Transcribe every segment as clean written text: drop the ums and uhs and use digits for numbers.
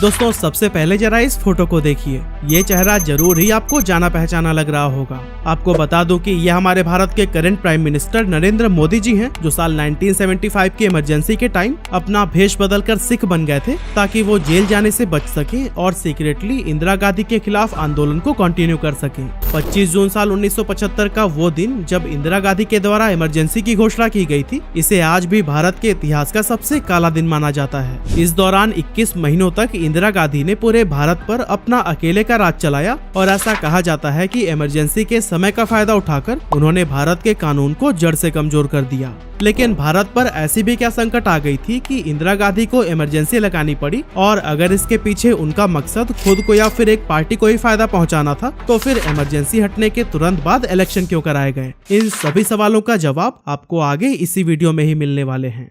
दोस्तों सबसे पहले जरा इस फोटो को देखिए। ये चेहरा जरूर ही आपको जाना पहचाना लग रहा होगा। आपको बता दूं कि ये हमारे भारत के current prime minister Narendra Modi ji हैं, जो साल 1975 की इमरजेंसी के टाइम अपना भेष बदलकर सिख बन गए थे ताकि वो जेल जाने से बच सके और सीक्रेटली इंदिरा गांधी के खिलाफ आंदोलन को कंटिन्यू कर सके। 25 जून साल 1975 का वो दिन जब इंदिरा गांधी के द्वारा इमरजेंसी की घोषणा की गई थी, इसे आज भी भारत के इतिहास का सबसे काला दिन माना जाता है। इस दौरान 21 महीनों तक इंदिरा गांधी ने पूरे भारत पर अपना अकेले का राज चलाया और ऐसा कहा जाता है कि इमरजेंसी के समय का फायदा उठाकर उन्होंने भारत के कानून को जड़ से कमजोर कर दिया। लेकिन भारत पर ऐसी भी क्या संकट आ गई थी कि इंदिरा गांधी को इमरजेंसी लगानी पड़ी, और अगर इसके पीछे उनका मकसद खुद को या फिर एक पार्टी को ही फायदा पहुंचाना था, तो फिर इमरजेंसी हटने के तुरंत बाद इलेक्शन क्यों कराए गए? इन सभी सवालों का जवाब आपको आगे इसी वीडियो में ही मिलने वाले हैं।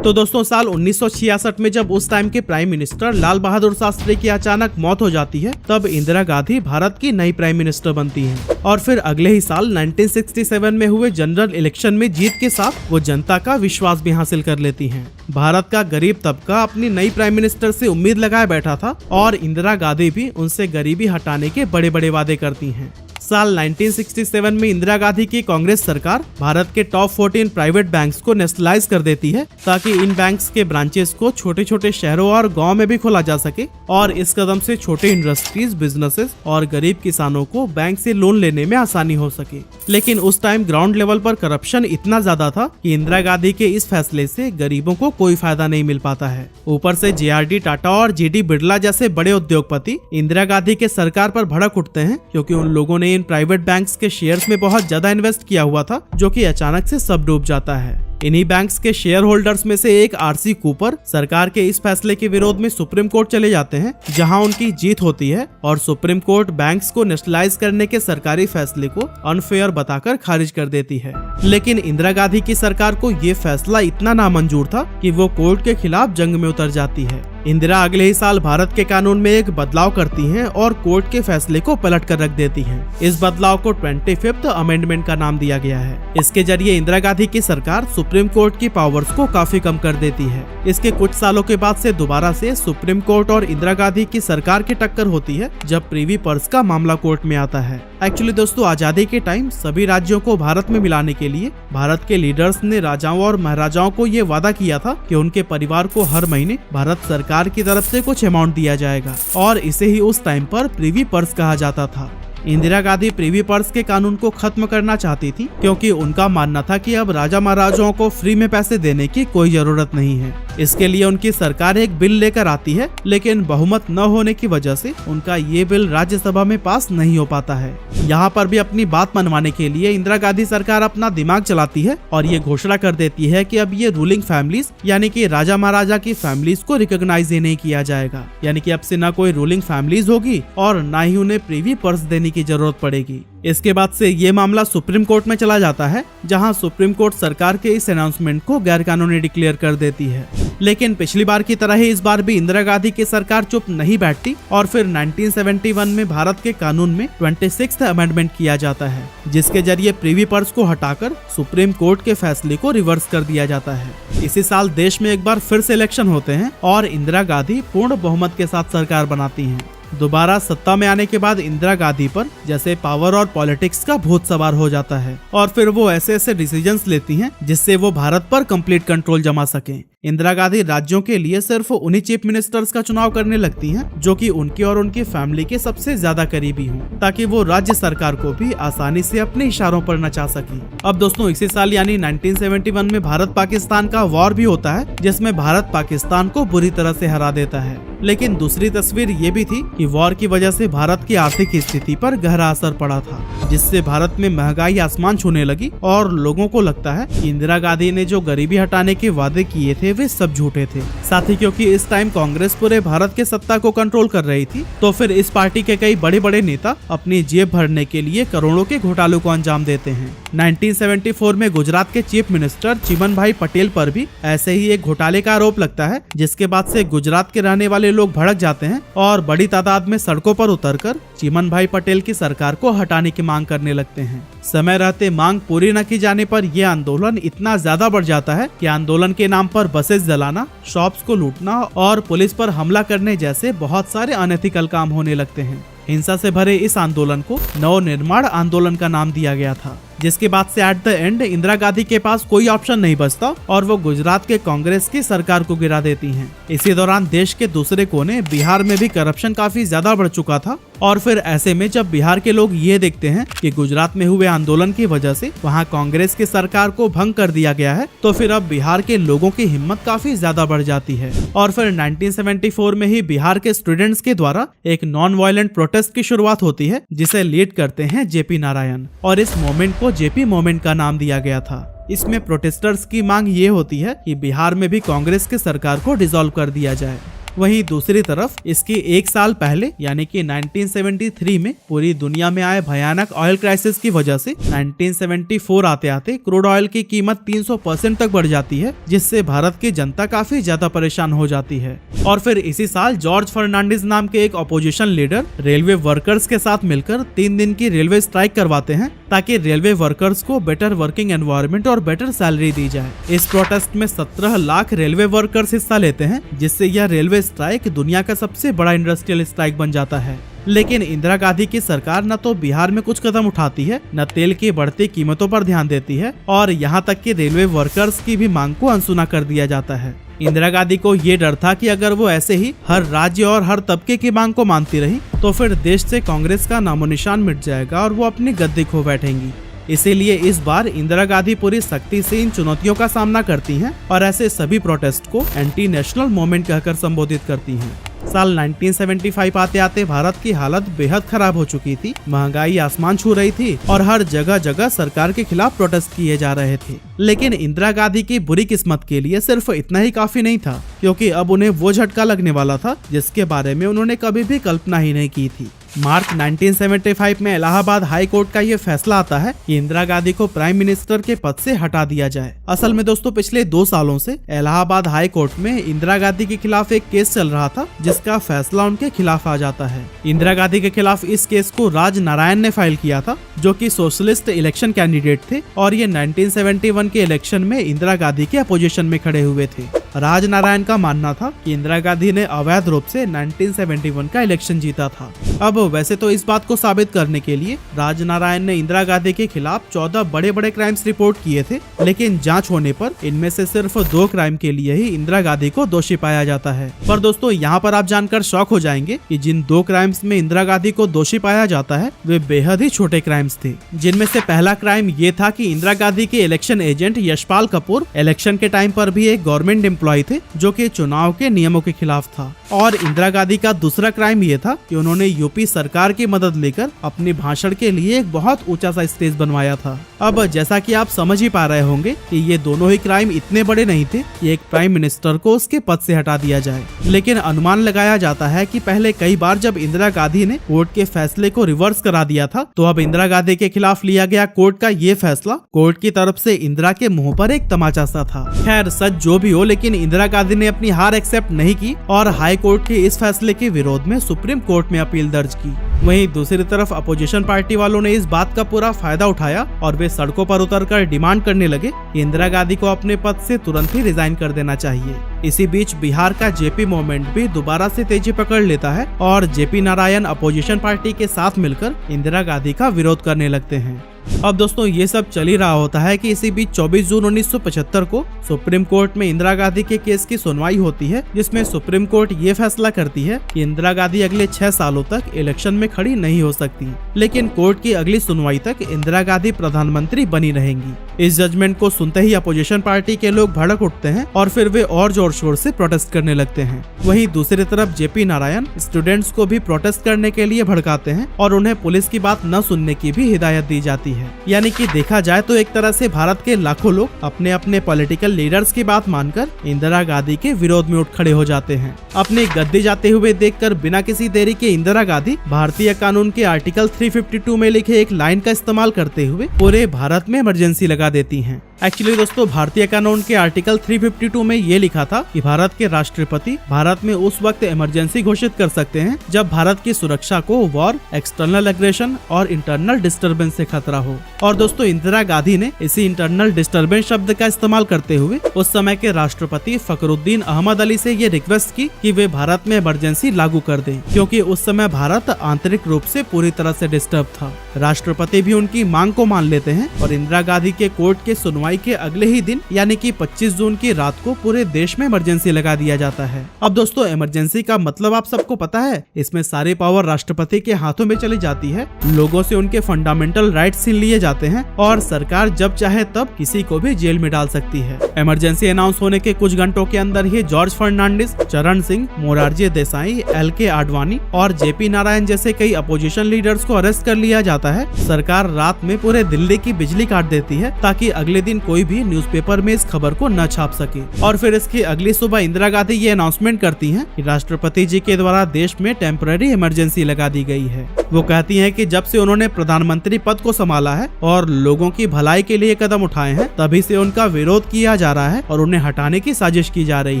तो दोस्तों साल 1966 में जब उस टाइम के प्राइम मिनिस्टर लाल बहादुर शास्त्री की अचानक मौत हो जाती है, तब इंदिरा गांधी भारत की नई प्राइम मिनिस्टर बनती हैं। और फिर अगले ही साल 1967 में हुए जनरल इलेक्शन में जीत के साथ वो जनता का विश्वास भी हासिल कर लेती हैं। भारत का गरीब तबका अपनी नई प्राइम मिनिस्टर से उम्मीद लगाए बैठा था और इंदिरा गांधी भी उनसे गरीबी हटाने के बड़े बड़े वादे करती हैं। साल 1967 में इंदिरा गांधी की कांग्रेस सरकार भारत के टॉप 14 प्राइवेट बैंक्स को नेशनलाइज कर देती है ताकि इन बैंक्स के ब्रांचेस को छोटे छोटे शहरों और गांव में भी खोला जा सके, और इस कदम से छोटे इंडस्ट्रीज, बिजनेसेस और गरीब किसानों को बैंक से लोन लेने में आसानी हो सके। लेकिन उस टाइम ग्राउंड लेवल पर करप्शन इतना ज्यादा था कि इंदिरा गांधी के इस फैसले से गरीबों को कोई फायदा नहीं मिल पाता है। ऊपर से JRD टाटा और GD बिरला जैसे बड़े उद्योगपति इंदिरा गांधी के सरकार पर भड़क उठते हैं, क्योंकि उन लोगों ने प्राइवेट बैंक्स के शेयर्स में बहुत ज्यादा इन्वेस्ट किया हुआ था, जो कि अचानक से सब डूब जाता है। इन्हीं बैंक्स के शेयर होल्डर्स में से एक RC कूपर सरकार के इस फैसले के विरोध में सुप्रीम कोर्ट चले जाते हैं, जहां उनकी जीत होती है और सुप्रीम कोर्ट बैंक्स को नेशनलाइज करने के सरकारी फैसले को अनफेयर बताकर खारिज कर देती है। लेकिन इंदिरा गांधी की सरकार को ये फैसला इतना नामंजूर था कि वो कोर्ट के खिलाफ जंग में उतर जाती है। इंदिरा अगले ही साल भारत के कानून में एक बदलाव करती हैं और कोर्ट के फैसले को पलट कर रख देती हैं। इस बदलाव को 25th अमेंडमेंट का नाम दिया गया है। इसके जरिए इंदिरा गांधी की सरकार सुप्रीम कोर्ट की पावर्स को काफी कम कर देती है। इसके कुछ सालों के बाद से दोबारा से सुप्रीम कोर्ट और इंदिरा गांधी की सरकार की टक्कर होती है, जब प्रिवी पर्स का मामला कोर्ट में आता है। एक्चुअली दोस्तों आजादी के टाइम सभी राज्यों को भारत में मिलाने के लिए भारत के लीडर्स ने राजाओं और महाराजाओं को ये वादा किया था कि उनके परिवार को हर महीने भारत सरकार की तरफ से कुछ अमाउंट दिया जाएगा, और इसे ही उस टाइम पर प्रिवी पर्स कहा जाता था। इंदिरा गांधी प्रिवी पर्स के कानून को खत्म करना चाहती थी, क्योंकि उनका मानना था कि अब राजा महाराजाओं को फ्री में पैसे देने की कोई जरूरत नहीं है। इसके लिए उनकी सरकार एक बिल लेकर आती है, लेकिन बहुमत न होने की वजह से उनका ये बिल राज्यसभा में पास नहीं हो पाता है। यहाँ पर भी अपनी बात मनवाने के लिए इंदिरा गांधी सरकार अपना दिमाग चलाती है और ये घोषणा कर देती है कि अब ये रूलिंग फैमिलीज यानी कि राजा महाराजा की फैमिलीज को रिकॉग्नाइज नहीं किया जाएगा। यानी कि अब से न कोई रूलिंग फैमिलीज होगी और न ही उन्हें प्रिवी पर्स देने की जरूरत पड़ेगी। इसके बाद से ये मामला सुप्रीम कोर्ट में चला जाता है, जहां सुप्रीम कोर्ट सरकार के इस अनाउंसमेंट को गैर कानूनी डिक्लेयर कर देती है। लेकिन पिछली बार की तरह ही इस बार भी इंदिरा गांधी की सरकार चुप नहीं बैठती और फिर 1971 में भारत के कानून में 26th अमेंडमेंट किया जाता है, जिसके जरिए प्रिवी पर्स को हटाकर सुप्रीम कोर्ट के फैसले को रिवर्स कर दिया जाता है। इसी साल देश में एक बार फिर से इलेक्शन होते हैं और इंदिरा गांधी पूर्ण बहुमत के साथ सरकार बनाती हैं। दोबारा सत्ता में आने के बाद इंदिरा गांधी पर जैसे पावर और पॉलिटिक्स का भूत सवार हो जाता है, और फिर वो ऐसे ऐसे डिसीजंस लेती हैं जिससे वो भारत पर कंप्लीट कंट्रोल जमा सकें। इंदिरा गांधी राज्यों के लिए सिर्फ उन्हीं चीफ मिनिस्टर्स का चुनाव करने लगती हैं जो कि उनकी और उनकी फैमिली के सबसे ज्यादा करीबी हों, ताकि वो राज्य सरकार को भी आसानी से अपने इशारों पर नचा सकें। अब दोस्तों इसी साल यानी 1971 में भारत पाकिस्तान का वॉर भी होता है, जिसमें भारत पाकिस्तान को बुरी तरह से हरा देता है। लेकिन दूसरी तस्वीर ये भी थी कि वॉर की वजह से भारत की आर्थिक स्थिति पर गहरा असर पड़ा था, जिससे भारत में महंगाई आसमान छूने लगी और लोगों को लगता है कि इंदिरा गांधी ने जो गरीबी हटाने के वादे किए थे वे सब झूठे थे। साथ ही क्योंकि इस टाइम कांग्रेस पूरे भारत के सत्ता को कंट्रोल कर रही थी, तो फिर इस पार्टी के कई बड़े बड़े नेता अपनी जेब भरने के लिए करोड़ों के घोटालों को अंजाम देते हैं। 1974 में गुजरात के चीफ मिनिस्टर चिमनभाई पटेल पर भी ऐसे ही एक घोटाले का आरोप लगता है, जिसके बाद से गुजरात के रहने वाले लोग भड़क जाते हैं और बड़ी तादाद में सड़कों पर उतरकर चिमनभाई पटेल की सरकार को हटाने की मांग करने लगते हैं। समय रहते मांग पूरी न की जाने पर यह आंदोलन इतना ज्यादा बढ़ जाता है कि आंदोलन के नाम पर बसेस जलाना, शॉप्स को लूटना और पुलिस पर हमला करने जैसे बहुत सारे अनएथिकल काम होने लगते हैं। हिंसा से भरे इस आंदोलन को नवनिर्माण आंदोलन का नाम दिया गया था, जिसके बाद से at the end Indira Gandhi के पास कोई ऑप्शन नहीं बचता और वो गुजरात के कांग्रेस की सरकार को गिरा देती हैं। इसी दौरान देश के दूसरे कोने बिहार में भी करप्शन काफी ज्यादा बढ़ चुका था और फिर ऐसे में जब बिहार के लोग ये देखते हैं कि गुजरात में हुए आंदोलन की वजह से वहाँ कांग्रेस की सरकार को भंग कर दिया गया है, तो फिर अब बिहार के लोगों की हिम्मत काफी ज्यादा बढ़ जाती है और फिर 1974 में ही बिहार के स्टूडेंट्स के द्वारा एक नॉन वायलेंट प्रोटेस्ट की शुरुआत होती है, जिसे लीड करते हैं जेपी नारायण और इस मोमेंट को जेपी मोमेंट का नाम दिया गया था। इसमें प्रोटेस्टर्स की मांग ये होती है कि बिहार में भी कांग्रेस की सरकार को डिसॉल्व कर दिया जाए। वहीं दूसरी तरफ इसके एक साल पहले यानी कि 1973 में पूरी दुनिया में आए भयानक ऑयल क्राइसिस की वजह से 1974 आते आते क्रूड ऑयल की कीमत 300% तक बढ़ जाती है, जिससे भारत की जनता काफी ज्यादा परेशान हो जाती है। और फिर इसी साल जॉर्ज फर्नांडिस नाम के एक अपोजिशन लीडर रेलवे वर्कर्स के साथ मिलकर 3 दिन की रेलवे स्ट्राइक करवाते हैं ताकि रेलवे वर्कर्स को बेटर वर्किंग एनवायरनमेंट और बेटर सैलरी दी जाए। इस प्रोटेस्ट में 17 लाख रेलवे वर्कर्स हिस्सा लेते हैं, जिससे यह रेलवे स्ट्राइक दुनिया का सबसे बड़ा इंडस्ट्रियल स्ट्राइक बन जाता है। लेकिन इंदिरा गांधी की सरकार न तो बिहार में कुछ कदम उठाती है, न तेल की बढ़ती कीमतों पर ध्यान देती है और यहाँ तक कि रेलवे वर्कर्स की भी मांग को अनसुना कर दिया जाता है। इंदिरा गांधी को ये डर था कि अगर वो ऐसे ही हर राज्य और हर तबके की मांग को मानती रही तो फिर देश से कांग्रेस का नामो निशान मिट जाएगा और वो अपनी गद्दी खो बैठेंगी। इसीलिए इस बार इंदिरा गांधी पूरी सख्ती से इन चुनौतियों का सामना करती हैं और ऐसे सभी प्रोटेस्ट को एंटी नेशनल मूवमेंट कहकर संबोधित करती हैं। साल 1975 आते आते भारत की हालत बेहद खराब हो चुकी थी, महंगाई आसमान छू रही थी और हर जगह जगह सरकार के खिलाफ प्रोटेस्ट किए जा रहे थे। लेकिन इंदिरा गांधी की बुरी किस्मत के लिए सिर्फ इतना ही काफी नहीं था, क्योंकि अब उन्हें वो झटका लगने वाला था जिसके बारे में उन्होंने कभी भी कल्पना ही नहीं की थी। मार्च 1975 में इलाहाबाद हाई कोर्ट का ये फैसला आता है कि इंदिरा गांधी को प्राइम मिनिस्टर के पद से हटा दिया जाए। असल में दोस्तों पिछले 2 सालों से इलाहाबाद हाई कोर्ट में इंदिरा गांधी के खिलाफ एक केस चल रहा था, जिसका फैसला उनके खिलाफ आ जाता है। इंदिरा गांधी के खिलाफ इस केस को राज नारायण ने फाइल किया था, जो कि सोशलिस्ट इलेक्शन कैंडिडेट थे और ये 1971 के इलेक्शन में इंदिरा गांधी के अपोजिशन में खड़े हुए थे। राज नारायण का मानना था कि इंदिरा गांधी ने अवैध रूप से 1971 का इलेक्शन जीता था। अब वैसे तो इस बात को साबित करने के लिए राज नारायण ने इंदिरा गांधी के खिलाफ 14 बड़े बड़े क्राइम्स रिपोर्ट किए थे, लेकिन जांच होने पर इनमें से सिर्फ 2 क्राइम के लिए ही इंदिरा गांधी को दोषी पाया जाता है। पर दोस्तों यहाँ पर आप जानकर शॉक हो जाएंगे कि जिन 2 क्राइम्स में इंदिरा गांधी को दोषी पाया जाता है वे बेहद ही छोटे क्राइम्स थे। जिनमें से पहला क्राइम ये था कि इंदिरा गांधी के election agent Yashpal Kapoor election के टाइम पर भी एक गवर्नमेंट एम्प्लॉय थे, जो कि चुनाव के नियमों के खिलाफ था। और इंदिरा गांधी का दूसरा क्राइम ये था कि उन्होंने यूपी सरकार की मदद लेकर अपने भाषण के लिए एक बहुत ऊंचा सा स्टेज बनवाया था। अब जैसा कि आप समझ ही पा रहे होंगे कि ये दोनों ही क्राइम इतने बड़े नहीं थे कि एक प्राइम मिनिस्टर को उसके पद से हटा दिया जाए। लेकिन अनुमान लगाया जाता है कि पहले कई बार जब इंदिरा गांधी ने कोर्ट के फैसले को रिवर्स करा दिया था, तो अब इंदिरा गांधी के खिलाफ लिया गया कोर्ट का ये फैसला कोर्ट की तरफ से इंदिरा के मुंह पर एक तमाचा सा था। खैर सच जो भी हो, लेकिन इंदिरा गांधी ने अपनी हार एक्सेप्ट नहीं की और हाई कोर्ट के इस फैसले के विरोध में सुप्रीम कोर्ट में अपील दर्ज की। वहीं दूसरी तरफ अपोजिशन पार्टी वालों ने इस बात का पूरा फायदा उठाया और वे सड़कों पर उतरकर डिमांड करने लगे कि इंदिरा गांधी को अपने पद से तुरंत ही रिजाइन कर देना चाहिए। इसी बीच बिहार का जेपी मूवमेंट भी दोबारा से तेजी पकड़ लेता है और जेपी नारायण अपोजिशन पार्टी के साथ मिलकर इंदिरा गांधी का विरोध करने लगते हैं। अब दोस्तों ये सब चल ही रहा होता है कि इसी बीच 24 जून 1975 को सुप्रीम कोर्ट में इंदिरा गांधी के केस की सुनवाई होती है, जिसमें सुप्रीम कोर्ट ये फैसला करती है कि इंदिरा गांधी अगले 6 सालों तक इलेक्शन में खड़ी नहीं हो सकती, लेकिन कोर्ट की अगली सुनवाई तक इंदिरा गांधी प्रधानमंत्री बनी रहेंगी। इस जजमेंट को सुनते ही अपोजिशन पार्टी के लोग भड़क उठते हैं और फिर वे और जोर शोर से प्रोटेस्ट करने लगते हैं। वहीं दूसरी तरफ जेपी नारायण स्टूडेंट्स को भी प्रोटेस्ट करने के लिए भड़काते हैं और उन्हें पुलिस की बात न सुनने की भी हिदायत दी जाती है। यानी कि देखा जाए तो एक तरह से भारत के लाखों लोग अपने अपने पॉलिटिकल लीडर्स की बात मानकर इंदिरा गांधी के विरोध में उठ खड़े हो जाते हैं। अपनी गद्दी जाते हुए देखकर बिना किसी देरी के इंदिरा गांधी भारतीय कानून के आर्टिकल 352 में लिखे एक लाइन का इस्तेमाल करते हुए पूरे भारत में इमरजेंसी लगा देती हैं। एक्चुअली दोस्तों भारतीय कानून के आर्टिकल 352 में ये लिखा था कि भारत के राष्ट्रपति भारत में उस वक्त इमरजेंसी घोषित कर सकते हैं जब भारत की सुरक्षा को वॉर, एक्सटर्नल एग्रेशन और इंटरनल डिस्टर्बेंस से खतरा हो। और दोस्तों इंदिरा गांधी ने इसी इंटरनल डिस्टर्बेंस शब्द का इस्तेमाल करते हुए उस समय के राष्ट्रपति फखरुद्दीन अहमद अली से ये रिक्वेस्ट की कि वे भारत में इमरजेंसी लागू कर दें, क्योंकि उस समय भारत आंतरिक रूप से पूरी तरह से डिस्टर्ब था। राष्ट्रपति भी उनकी मांग को मान लेते हैं और इंदिरा गांधी के कोर्ट के सुनवाई के अगले ही दिन यानी कि 25 जून की रात को पूरे देश में इमरजेंसी लगा दिया जाता है। अब दोस्तों इमरजेंसी का मतलब आप सबको पता है, इसमें सारी पावर राष्ट्रपति के हाथों में चली जाती है, लोगों से उनके फंडामेंटल राइट्स छीन लिए जाते हैं और सरकार जब चाहे तब किसी को भी जेल में डाल सकती है। इमरजेंसी अनाउंस होने के कुछ घंटों के अंदर ही जॉर्ज फर्नांडिस, चरण सिंह, मोरारजी देसाई, LK आडवाणी और JP नारायण जैसे कई अपोजिशन लीडर्स को अरेस्ट कर लिया जाता है। सरकार रात में पूरे दिल्ली की बिजली काट देती है ताकि अगले दिन कोई भी न्यूज़पेपर में इस खबर को न छाप सके। और फिर इसकी अगली सुबह इंदिरा गांधी ये अनाउंसमेंट करती हैं कि राष्ट्रपति जी के द्वारा देश में टेम्पररी इमरजेंसी लगा दी गई है। वो कहती हैं कि जब से उन्होंने प्रधानमंत्री पद को संभाला है और लोगों की भलाई के लिए कदम उठाए हैं, तभी से उनका विरोध किया जा रहा है और उन्हें हटाने की साजिश की जा रही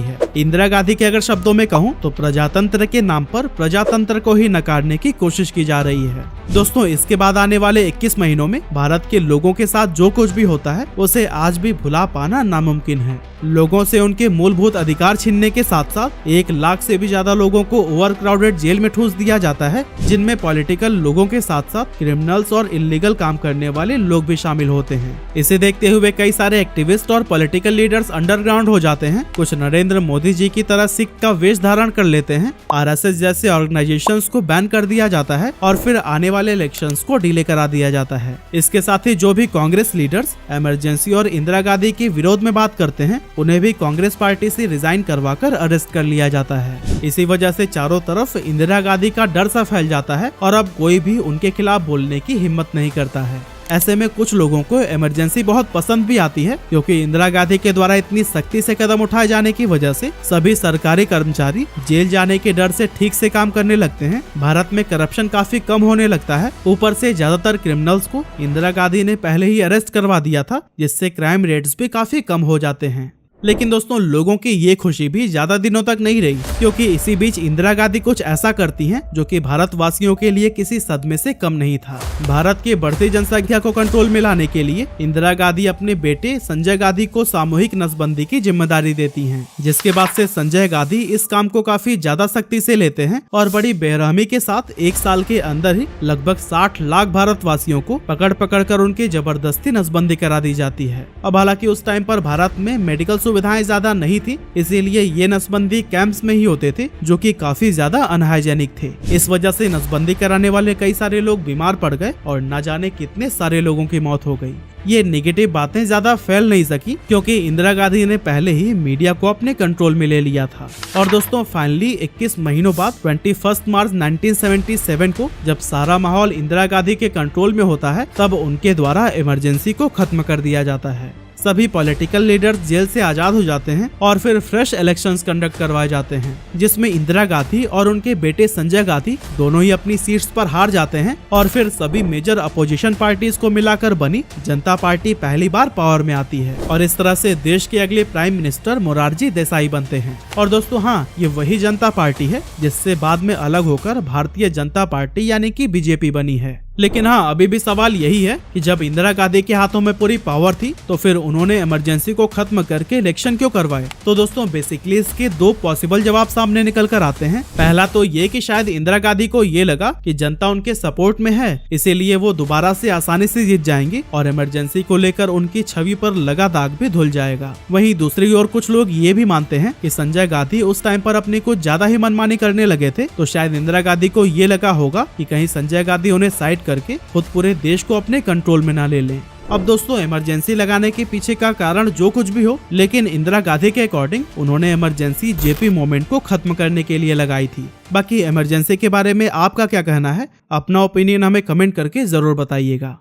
है। इंदिरा गांधी के अगर शब्दों में कहूँ तो प्रजातंत्र के नाम पर प्रजातंत्र को ही नकारने की कोशिश की जा रही है। दोस्तों इसके बाद आने वाले 21 महीनों में भारत के लोगों के साथ जो कुछ भी होता है उसे आज भी भुला पाना नामुमकिन है। लोगों से उनके मूलभूत अधिकार छीनने के साथ साथ 1 लाख से भी ज्यादा लोगों को ओवरक्राउडेड जेल में ठूस दिया जाता है, जिनमें पॉलिटिकल लोगों के साथ साथ क्रिमिनल्स और इलीगल काम करने वाले लोग भी शामिल होते हैं। इसे देखते हुए कई सारे एक्टिविस्ट और पॉलिटिकल लीडर्स अंडरग्राउंड हो जाते हैं। कुछ नरेंद्र मोदी जी की तरह सिख का वेश धारण कर लेते हैं। RSS जैसे ऑर्गेनाइजेशंस को बैन कर दिया जाता है और फिर आने वाले इलेक्शंस को डिले करा दिया जाता है। इसके साथ ही जो भी कांग्रेस लीडर्स इमरजेंसी और इंदिरा गांधी के विरोध में बात करते हैं, उन्हें भी कांग्रेस पार्टी से रिजाइन करवाकर अरेस्ट कर लिया जाता है। इसी वजह से चारों तरफ इंदिरा गांधी का डर सा फैल जाता है और अब कोई भी उनके खिलाफ बोलने की हिम्मत नहीं करता है। ऐसे में कुछ लोगों को इमरजेंसी बहुत पसंद भी आती है, क्योंकि इंदिरा गांधी के द्वारा इतनी सख्ती से कदम उठाए जाने की वजह से सभी सरकारी कर्मचारी जेल जाने के डर से ठीक से काम करने लगते हैं। भारत में करप्शन काफी कम होने लगता है। ऊपर से ज्यादातर क्रिमिनल्स को इंदिरा गांधी ने पहले ही अरेस्ट करवा दिया था, जिससे क्राइम रेट्स भी काफी कम हो जाते हैं। लेकिन दोस्तों लोगों की ये खुशी भी ज्यादा दिनों तक नहीं रही, क्योंकि इसी बीच इंदिरा गांधी कुछ ऐसा करती हैं जो कि भारतवासियों के लिए किसी सदमे से कम नहीं था। भारत की बढ़ती जनसंख्या को कंट्रोल में लाने के लिए इंदिरा गांधी अपने बेटे संजय गांधी को सामूहिक नसबंदी की जिम्मेदारी देती हैं, जिसके बाद से संजय गांधी इस काम को काफी ज्यादा सख्ती से लेते हैं और बड़ी बेरहमी के साथ 1 साल के अंदर ही लगभग 60 लाख भारतवासियों को पकड़ पकड़ कर उनकी जबरदस्ती नसबंदी करा दी जाती है। अब हालांकि उस टाइम पर भारत में मेडिकल सुविधाएं ज्यादा नहीं थी, इसीलिए ये नसबंदी कैंप्स में ही होते थे, जो कि काफी ज्यादा अनहाइजेनिक थे। इस वजह से नसबंदी कराने वाले कई सारे लोग बीमार पड़ गए और न जाने कितने सारे लोगों की मौत हो गई। ये नेगेटिव बातें ज्यादा फैल नहीं सकी, क्योंकि इंदिरा गांधी ने पहले ही मीडिया को अपने कंट्रोल में ले लिया था। और दोस्तों फाइनली 21 महीनों बाद 21 मार्च 1977 को जब सारा माहौल इंदिरा गांधी के कंट्रोल में होता है, तब उनके द्वारा इमरजेंसी को खत्म कर दिया जाता है। सभी पॉलिटिकल लीडर्स जेल से आजाद हो जाते हैं और फिर फ्रेश इलेक्शंस कंडक्ट करवाए जाते हैं, जिसमें इंदिरा गांधी और उनके बेटे संजय गांधी दोनों ही अपनी सीट्स पर हार जाते हैं और फिर सभी मेजर अपोजिशन पार्टीज को मिलाकर बनी जनता पार्टी पहली बार पावर में आती है और इस तरह से देश के अगले प्राइम मिनिस्टर मोरारजी देसाई बनते हैं। और दोस्तों हाँ, ये वही जनता पार्टी है जिससे बाद में अलग होकर भारतीय जनता पार्टी यानी कि BJP बनी है। लेकिन हाँ, अभी भी सवाल यही है कि जब इंदिरा गांधी के हाथों में पूरी पावर थी तो फिर उन्होंने इमरजेंसी को खत्म करके इलेक्शन क्यों करवाए। तो दोस्तों बेसिकली इसके 2 पॉसिबल जवाब सामने निकल कर आते हैं। पहला तो ये कि शायद इंदिरा गांधी को ये लगा कि जनता उनके सपोर्ट में है, इसीलिए वो दोबारा से आसानी से जीत जाएंगे और इमरजेंसी को लेकर उनकी छवि पर लगा दाग भी धुल जाएगा। वहीं दूसरी ओर कुछ लोग ये भी मानते हैं कि संजय गांधी उस टाइम पर अपनी कुछ ज्यादा ही मनमानी करने लगे थे, तो शायद इंदिरा गांधी को ये लगा होगा कि कहीं संजय गांधी उन्हें साइड करके खुद पूरे देश को अपने कंट्रोल में ना ले ले। अब दोस्तों इमरजेंसी लगाने के पीछे का कारण जो कुछ भी हो, लेकिन इंदिरा गांधी के अकॉर्डिंग उन्होंने इमरजेंसी JP मूवमेंट को खत्म करने के लिए लगाई थी। बाकी इमरजेंसी के बारे में आपका क्या कहना है? अपना ओपिनियन हमें कमेंट करके जरूर बताइएगा।